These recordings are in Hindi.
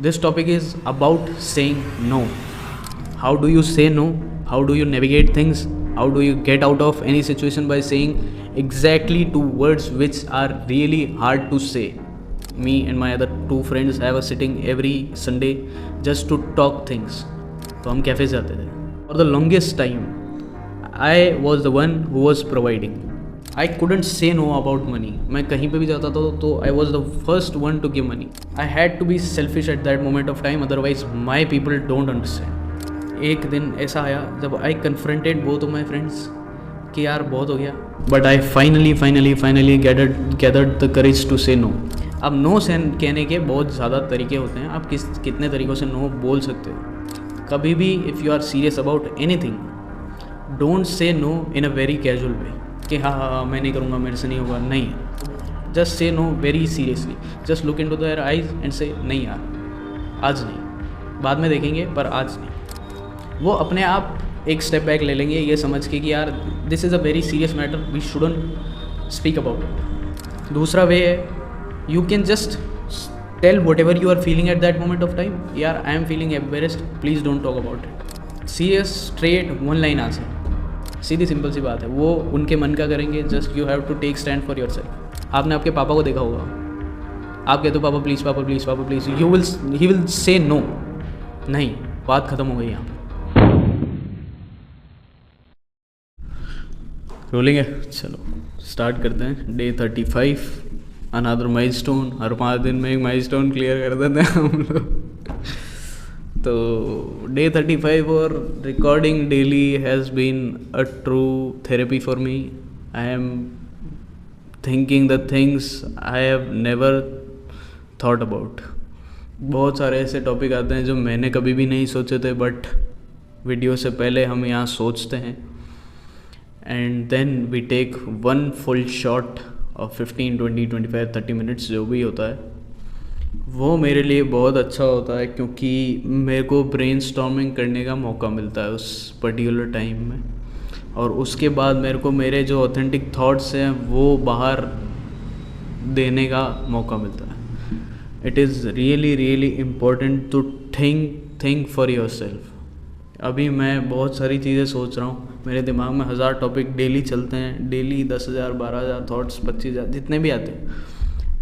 This topic is about saying no. How do you say no? How do you navigate things? How do you get out of any situation by saying exactly two words which are really hard to say? Me and my other two friends have a sitting every Sunday just to talk things. तो हम कैफे जाते थे. For the longest time, I was the one who was providing. I couldn't say no about money. मैं कहीं पे भी जाता था तो I was the first one to give money. I had to be selfish at that moment of time, otherwise my people don't understand. एक दिन ऐसा आया जब I confronted both of my friends कि यार बहुत हो गया. But I finally gathered the courage to say no. अब नो से कहने के बहुत ज़्यादा तरीके होते हैं. आप कितने तरीक़ों से नो बोल सकते हो. कभी भी if you are serious about anything, don't say no in a very casual way कि हाँ मैं नहीं करूँगा, मेरे से नहीं होगा. नहीं, just say know very seriously. Just look into their eyes and से नहीं यार, आज नहीं, बाद में देखेंगे, पर आज नहीं. वो अपने आप एक स्टेप बैक ले लेंगे ये समझ के कि यार this is a very serious matter, we shouldn't speak about it. दूसरा वे है, you can just tell whatever you are feeling at that moment of time. यार I am feeling embarrassed, please don't talk about it. Serious straight one line answer, सीधी सिंपल सी बात है. वो उनके मन का करेंगे. Just you have to take stand for yourself. आपने आपके पापा को देखा होगा, आप कहते हो पापा प्लीज़, पापा प्लीज़, पापा please, he will say no. नहीं, बात ख़त्म हो गई यहाँ पे. रोलिंग है, चलो स्टार्ट करते हैं. Day 35, another milestone. हर 5 दिन में एक माइलस्टोन क्लियर कर देते हैं हम लोग. तो डे 35 और recording daily has been a true therapy for me. I am thinking the things I have never thought about. बहुत सारे ऐसे टॉपिक आते हैं जो मैंने कभी भी नहीं सोचे थे, बट वीडियो से पहले हम यहाँ सोचते हैं and then we take one full shot of 15, 20, 25, 30 minutes जो भी होता है. वो मेरे लिए बहुत अच्छा होता है क्योंकि मेरे को ब्रेनस्टॉर्मिंग करने का मौका मिलता है उस पर्टिकुलर टाइम में, और उसके बाद मेरे को मेरे जो ऑथेंटिक थॉट्स हैं वो बाहर देने का मौका मिलता है. It is really important to think for yourself. अभी मैं बहुत सारी चीज़ें सोच रहा हूँ, मेरे दिमाग में 1000 टॉपिक डेली चलते हैं. डेली 10,000, 12,000 थॉट्स, 25,000 जितने भी आते हैं.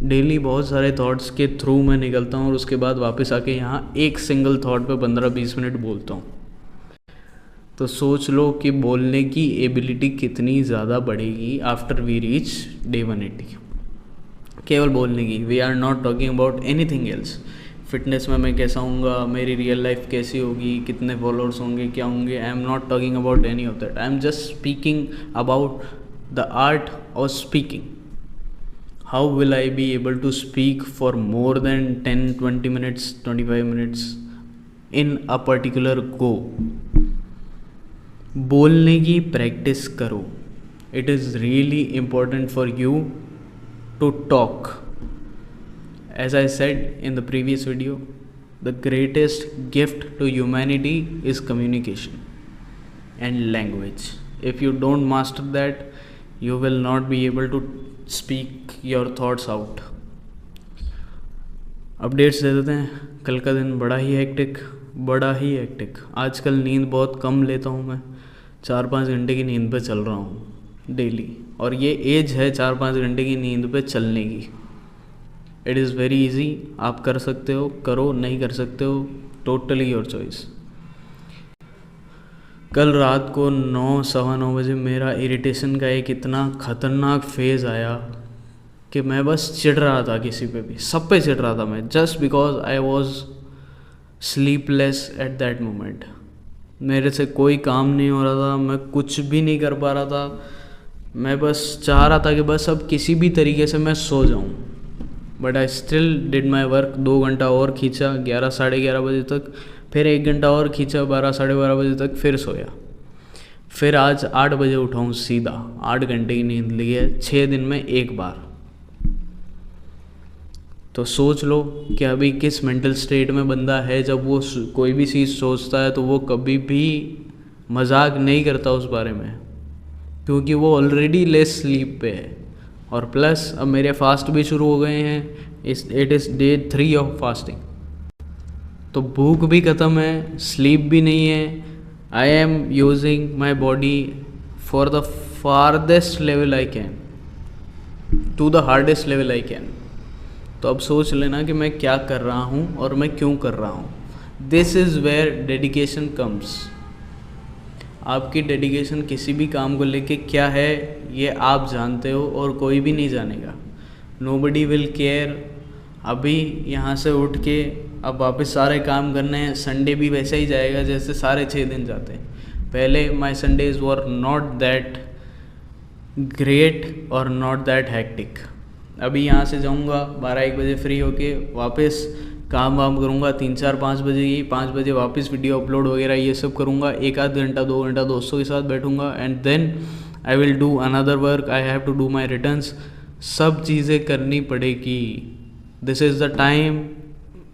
डेली बहुत सारे थॉट्स के थ्रू मैं निकलता हूँ और उसके बाद वापस आके यहाँ एक सिंगल थॉट पे 15-20 मिनट बोलता हूँ. तो सोच लो कि बोलने की एबिलिटी कितनी ज़्यादा बढ़ेगी आफ्टर वी रीच डे 180. केवल बोलने की. We are not talking about anything else. Fitness में मैं कैसा हूँगा, मेरी रियल लाइफ कैसी होगी, कितने फॉलोअर्स होंगे, क्या होंगे. I am not talking about any of that. I am just speaking about the art of speaking. How will I be able to speak for more than 10, 20 minutes, 25 minutes in a particular go? बोलने की प्रैक्टिस करो. It is really important for you to talk. As I said in the previous video, the greatest gift to humanity is communication and language. If you don't master that, you will not be able to speak your thoughts out. Updates दे देते हैं. कल का दिन बड़ा ही हेक्टिक. आजकल नींद बहुत कम लेता हूँ मैं. 4-5 घंटे की नींद पे चल रहा हूँ डेली, और ये एज है 4-5 घंटे की नींद पे चलने की. It is very easy. आप कर सकते हो, करो. नहीं कर सकते हो, टोटली योर चॉइस. कल रात को 9, 9:15 बजे मेरा इरिटेशन का एक इतना ख़तरनाक फेज़ आया कि मैं बस चिढ़ रहा था किसी पे भी, सब पे चिढ़ रहा था मैं, just because I was sleepless eight that moment. मेरे से कोई काम नहीं हो रहा था, मैं कुछ भी नहीं कर पा रहा था. मैं बस चाह रहा था कि बस अब किसी भी तरीके से मैं सो जाऊँ. But I still did my work. 2 घंटा और खींचा 11, 11:30 बजे तक. फिर 1 घंटा और खींचा 12, 12:30 बजे तक. फिर सोया. फिर आज 8 बजे उठाऊँ सीधा. 8 घंटे की नींद ली है 6 दिन में एक बार. तो सोच लो कि अभी किस मेंटल स्टेट में बंदा है. जब वो कोई भी चीज़ सोचता है तो वो कभी भी मजाक नहीं करता उस बारे में, क्योंकि वो ऑलरेडी लेस स्लीप पे है. और प्लस अब मेरे फास्ट भी शुरू हो गए हैं. It is day 3 of fasting. तो भूख भी ख़त्म है, स्लीप भी नहीं है. I am using my body for the farthest level I can, to the hardest level I can. तो अब सोच लेना कि मैं क्या कर रहा हूँ और मैं क्यों कर रहा हूँ. This is where dedication comes. आपकी डेडिकेशन किसी भी काम को लेके क्या है ये आप जानते हो और कोई भी नहीं जानेगा. Nobody will care. अभी यहाँ से उठ के अब वापस सारे काम करने हैं. संडे भी वैसे ही जाएगा जैसे सारे 6 दिन जाते हैं. पहले my Sundays were not that great और नॉट दैट हैक्टिक. अभी यहाँ से जाऊँगा 12-1 बजे फ्री होके, वापस काम वाम करूँगा 3-4-5 बजे ही, 5 बजे वापस वीडियो अपलोड वगैरह ये सब करूँगा. 1-आध घंटा 2 घंटा दोस्तों के साथ बैठूँगा and then I will do another work. I have to do my returns. सब चीज़ें करनी पड़ेगी. This is the time,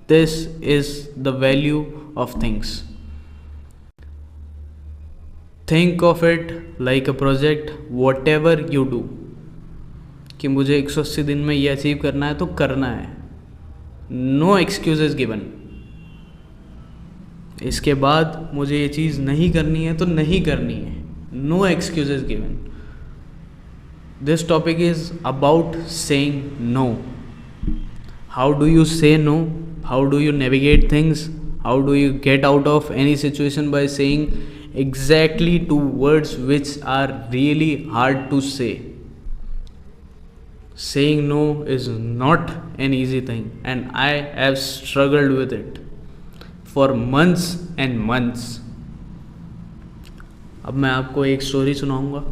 this is the value of things. Think of it like a project. Whatever you do, कि मुझे 180 दिन में ये अचीव करना है तो करना है. No excuses given. इसके बाद मुझे ये चीज़ नहीं करनी है तो नहीं करनी है. No excuses given. This topic is about saying no. How do you say no? How do you navigate things? How do you get out of any situation by saying exactly 2 words which are really hard to say. Saying no is not an easy thing and I have struggled with it for months and months. अब मैं आपको एक स्टोरी सुनाऊंगा.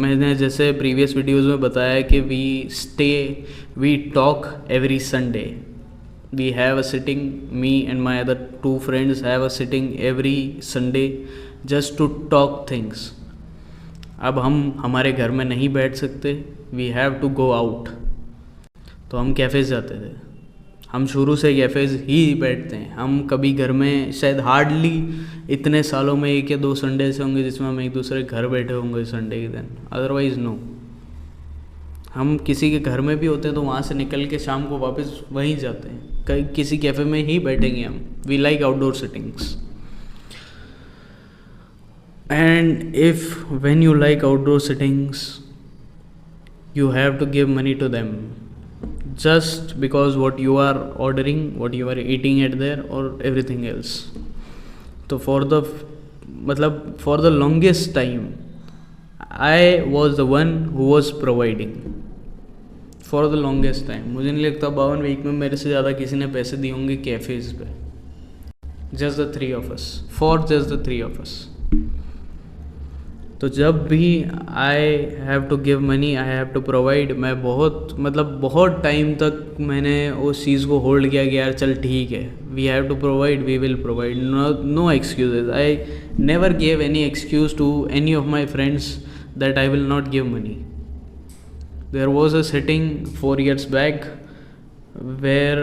मैंने जैसे प्रीवियस वीडियोस में बताया कि we talk every Sunday. We have a sitting, me and my other 2 friends have a sitting every Sunday just to talk things. अब हम हमारे घर में नहीं बैठ सकते. We have to go out. तो हम कैफ़ेज़ जाते थे. हम शुरू से कैफ़ेज़ ही बैठते हैं. हम कभी घर में शायद हार्डली इतने सालों में 1 या 2 संडे से होंगे जिसमें हम एक दूसरे घर बैठे होंगे संडे के दिन. Otherwise no. हम किसी के घर में भी होते हैं तो वहाँ से निकल के शाम को वापस वहीं जाते हैं. कहीं किसी कैफ़े में ही बैठेंगे हम. We like outdoor sittings. And if when you like outdoor sittings you have to give money to them just because what you are ordering, what you are eating at there or everything else. So for the longest time I was the one who was providing. For the longest time मुझे नहीं लगता 52 वीक में मेरे से ज़्यादा किसी ने पैसे दिए होंगे कैफ़ेज़ पे. just the 3 of us. For just the 3 of us. तो जब भी I have to give money, I have to provide, मैं बहुत टाइम तक मैंने उस चीज़ को होल्ड किया कि यार चल ठीक है, we have to provide, we will provide. No excuses. I never give any excuse to any of my friends that I will not give money. There was a sitting 4 years back where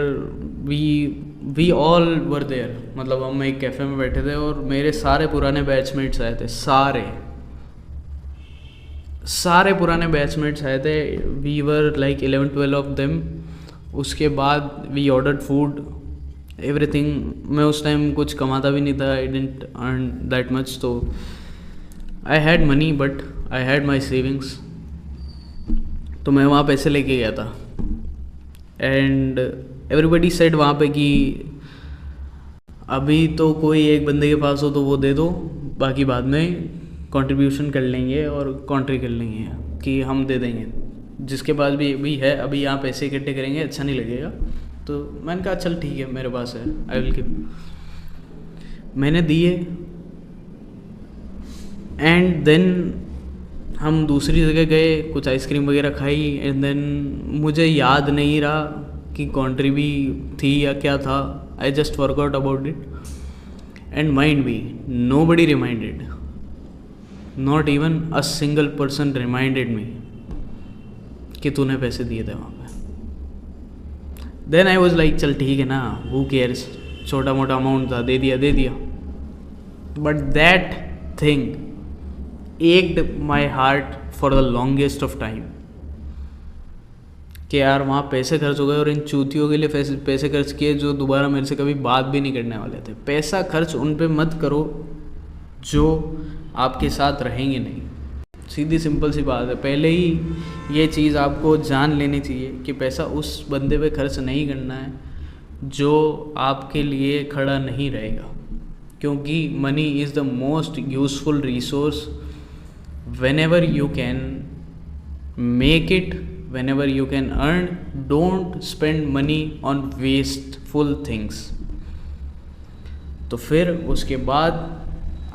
we all were there. मतलब हम एक कैफ़े में बैठे थे और मेरे सारे पुराने बैचमेट्स आए थे. सारे पुराने बैचमेट्स आए थे. We were like 11-12 of them. उसके बाद वी ऑर्डर्ड फूड, एवरीथिंग. मैं उस टाइम कुछ कमाता भी नहीं था. I didn't earn that much. तो I had money but I had my savings. तो मैं वहाँ पैसे लेके गया था. एंड एवरीबडी सेड वहाँ पे कि अभी तो कोई एक बंदे के पास हो तो वो दे दो, बाकी बाद में कंट्रीब्यूशन कर लेंगे और कॉन्ट्री कर लेंगे कि हम दे देंगे. जिसके पास भी है अभी यहाँ पैसे इकट्ठे करेंगे, अच्छा नहीं लगेगा. तो मैंने कहा चल ठीक है, मेरे पास है, आई विल गिव. मैंने दिए एंड देन हम दूसरी जगह गए, कुछ आइसक्रीम वगैरह खाई एंड देन मुझे याद नहीं रहा कि कॉन्ट्री भी थी या क्या था. I just forgot about it and mind be nobody reminded. Not even a single person reminded me कि तूने पैसे दिए थे वहाँ पे. देन आई वॉज लाइक चल ठीक है ना, हु केयर्स, छोटा मोटा अमाउंट था, दे दिया. But that thing ached my heart for the longest of time. कि यार वहाँ पैसे खर्च हो गए और इन चूतियों के लिए पैसे खर्च किए जो दोबारा मेरे से कभी बात भी नहीं करने वाले थे। पैसा खर्च उन पे मत करो जो आपके साथ रहेंगे नहीं। सीधी सिंपल सी बात है, पहले ही ये चीज़ आपको जान लेनी चाहिए कि पैसा उस बंदे पे खर्च नहीं करना है जो आपके लिए खड़ा नहीं रहेगा, क्योंकि money is the most useful resource whenever you can make it, whenever you can earn. Don't spend money on wasteful things. तो फिर उसके बाद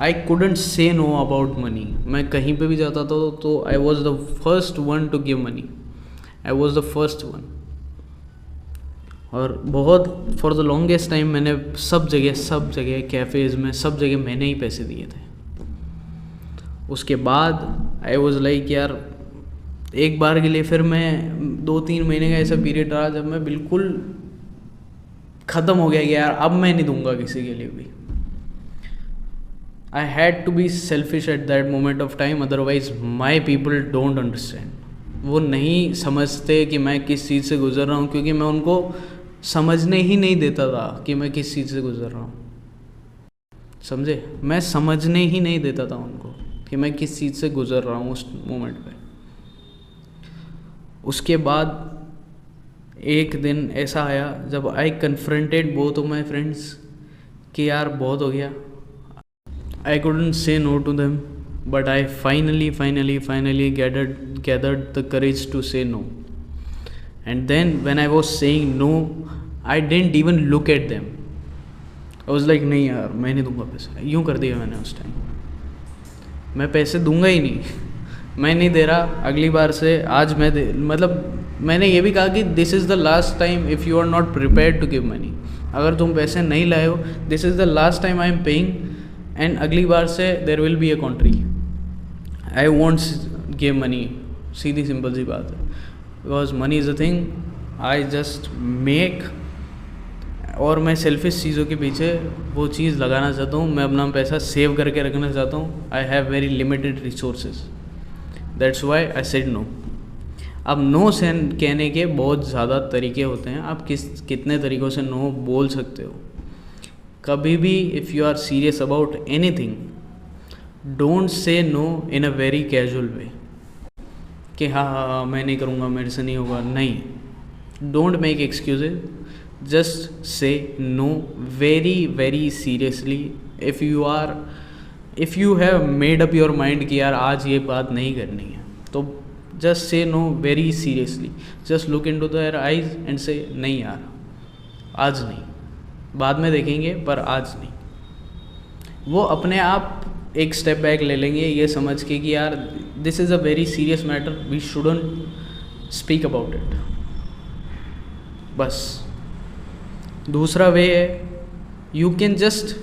आई couldn't say no about money. मैं कहीं पे भी जाता था तो I was the first one to give money. I was the first one. और बहुत फॉर द लॉन्गेस्ट टाइम मैंने सब जगह कैफ़ेज़ में सब जगह मैंने ही पैसे दिए थे। उसके बाद आई वॉज लाइक यार एक बार के लिए फिर मैं 2-3 महीने का ऐसा पीरियड रहा जब मैं बिल्कुल ख़त्म हो गया कि यार अब मैं नहीं दूंगा किसी के लिए भी। I had to be selfish at that moment of time, otherwise my people don't understand. वो नहीं समझते कि मैं किस चीज़ से गुजर रहा हूँ, क्योंकि मैं उनको समझने ही नहीं देता था कि मैं किस चीज़ से गुजर रहा हूँ। समझे? मैं समझने ही नहीं देता था उनको कि मैं किस चीज़ से गुजर रहा हूँ उस मोमेंट पे। उसके बाद एक दिन ऐसा आया जब I confronted both of my friends कि यार बहुत हो गया। I couldn't say no to them, but I finally gathered the courage to say no. And then when I was saying no, I didn't even look at them. I was like नहीं यार मैं नहीं दूंगा पैसा। यूँ कर दिया मैंने उस टाइम, मैं पैसे दूंगा ही नहीं, मैं नहीं दे रहा। अगली बार से आज मतलब मैंने ये भी कहा कि this is the last time if you are not prepared to give money. अगर तुम पैसे नहीं लाए हो, this is the last time I am paying, and अगली बार से there will be a country. I won't give money. सीधी सिंपल सी बात है, because money is a thing I just make, और मैं सेल्फिश चीज़ों के पीछे वो चीज़ लगाना चाहता हूँ। मैं अपना पैसा सेव करके रखना चाहता हूँ। I have very limited resources, that's why I said no. अब नो से कहने के बहुत ज़्यादा तरीके होते हैं, आप कितने तरीक़ों से नो बोल सकते हो। कभी भी if you are serious about anything, don't say no in a very casual way कि हाँ मैं नहीं करूँगा, मेरे से नहीं होगा। नहीं, don't make excuses, just say no very seriously. if you have made up your mind कि यार आज ये बात नहीं करनी है, तो just say no very seriously. just look into their eyes and say नहीं यार आज नहीं, बाद में देखेंगे पर आज नहीं। वो अपने आप एक स्टेप बैक ले लेंगे ये समझ के कि यार this is a very serious matter, we shouldn't speak about it. बस दूसरा वे है, you can just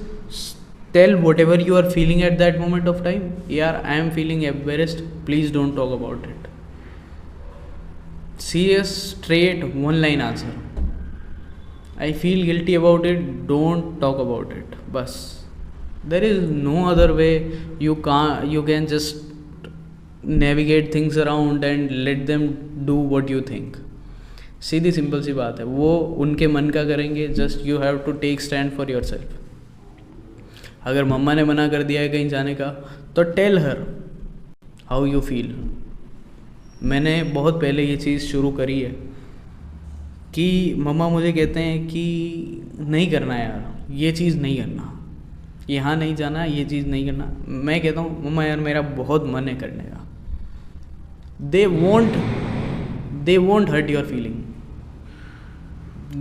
tell whatever you are feeling at that moment of time, यार I am feeling embarrassed, please don't talk about it. Serious, straight, one line answer, I feel guilty about it, don't talk about it. बस, there is no other way. You can just navigate things around and let them do what you think. सीधी सिंपल सी बात है, वो उनके मन का करेंगे, just you have to take stand for yourself. अगर मम्मा ने मना कर दिया है कहीं जाने का, तो tell her how you feel. मैंने बहुत पहले ये चीज़ शुरू करी है कि मम्मा मुझे कहते हैं कि नहीं करना यार, ये चीज़ नहीं करना, यहाँ नहीं जाना, ये चीज़ नहीं करना। मैं कहता हूँ मम्मा यार मेरा बहुत मन है करने का। दे won't hurt your feeling.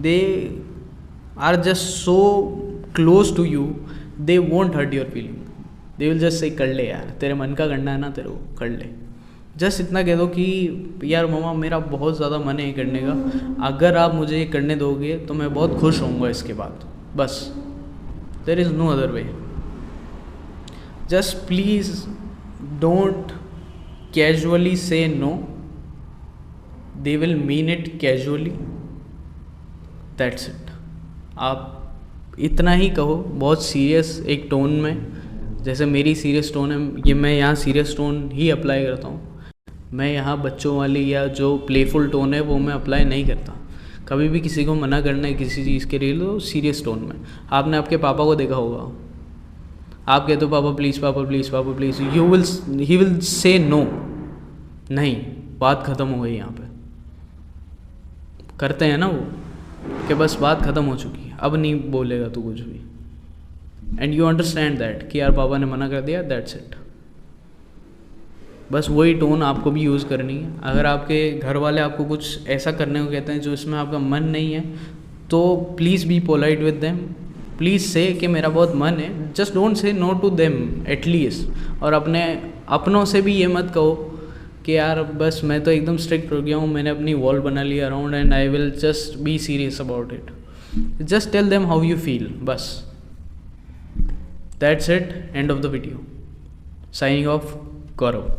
They are just so close to you, they won't hurt your feeling. They will just say कर ले यार, तेरे मन का करना है ना तेरे को, कर ले। जस्ट इतना कह दो कि यार मम्मा मेरा बहुत ज़्यादा मन है करने का, अगर आप मुझे ये करने दोगे तो मैं बहुत खुश होऊंगा इसके बाद। बस, there is no other way. Just please don't casually say no, they will mean it casually, that's it. आप इतना ही कहो बहुत सीरियस एक टोन में, जैसे मेरी सीरियस टोन है, ये मैं यहाँ सीरियस टोन ही अप्लाई करता हूँ मैं यहाँ बच्चों वाली या जो प्लेफुल टोन है वो मैं अप्लाई नहीं करता। कभी भी किसी को मना करना है किसी चीज़ के लिए तो सीरियस टोन में। आपने आपके पापा को देखा होगा, आप कहते हो पापा प्लीज़, पापा प्लीज़, पापा please, he will say no, नहीं, बात ख़त्म हो गई। यहाँ पे करते हैं ना वो कि बस बात ख़त्म हो चुकी है, अब नहीं बोलेगा तू कुछ भी, एंड यू अंडरस्टैंड दैट कि यार पापा ने मना कर दिया, दैट्स इट। बस वही टोन आपको भी यूज़ करनी है। अगर आपके घर वाले आपको कुछ ऐसा करने को कहते हैं जो इसमें आपका मन नहीं है, तो please be polite with them, please say कि मेरा बहुत मन है, just don't say no to them at least. और अपने अपनों से भी ये मत कहो कि यार बस मैं तो एकदम स्ट्रिक्ट हो गया हूँ, मैंने अपनी वॉल बना लिया around and I will just be serious about it. Just tell them how you feel, बस, that's it, end of the video. Signing off, Gaurav.